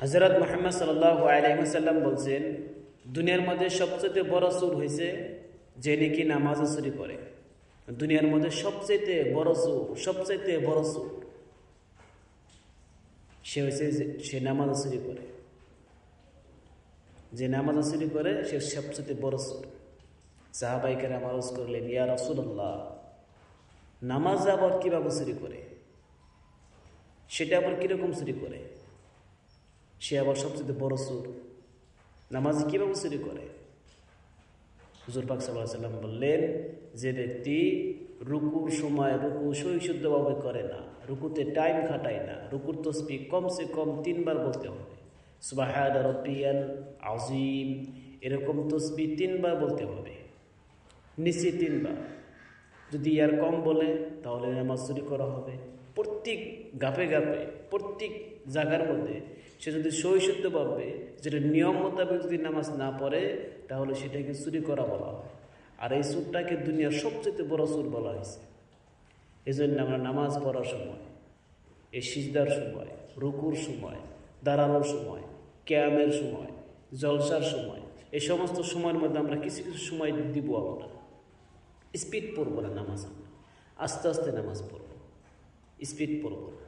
হযরত মুহাম্মদ সাল্লাল্লাহু আলাইহি ওয়াসাল্লাম বলছেন, দুনিয়ার মধ্যে সবচেয়ে বড় চোর হয়েছে যে নাকি নামাজ চুরি করে। দুনিয়ার মধ্যে সবচেয়ে বড় চোর, সবচেয়ে বড় চোর সে হয়েছে সে নামাজ চুরি করে। যে নামাজ চুরি করে সে সবচেয়ে বড় চোর। সাহাবায়ে কেরাম আরজ করলেন, ইয়া রাসূলুল্লাহ, নামাজ আবার কিভাবে চুরি করে? সেটা আবার কিরকম চুরি করে? সে আবার সবচেয়ে বড় চোর, নামাজ কিভাবে চুরি করে? হুজুর পাক সাল্লাল্লাহু আলাইহি ওয়াসাল্লাম বললেন, যে ব্যক্তি রুকুর সময় রুকু সহিশুদ্ধভাবে করে না, রুকুতে টাইম খাটায় না, রুকুর তাসবিহ কমসে কম 3 বার বলতে হবে। সুবহানা রাব্বিয়াল আযীম এরকম তাসবিহ 3 বার বলতে হবে, নিচে 3 বার। যদি আর কম বলে তাহলে নামাজ চুরি করা হবে। প্রত্যেক গাপে গাপে, প্রত্যেক জায়গার মধ্যে সে যদি সহিশুদ্ধভাবে যেটা নিয়ম মোতাবেক যদি নামাজ না পড়ে তাহলে সেটাকে চুরি করা বলা হয়। আর এই চুরটাকে দুনিয়ার সবচেয়ে বড় চুর বলা হয়েছে। এই জন্য আমরা নামাজ পড়ার সময়, এই সিজদার সময়, রুকুর সময়, দাঁড়ানোর সময়, কিয়ামের সময়, জলসার সময়, এই সমস্ত সময়ের মধ্যে আমরা কিছু কিছু সময় দিব। আমরা স্পিড পড়বো না নামাজ, আমরা আস্তে আস্তে নামাজ পড়বো, স্পিড পড়বো না।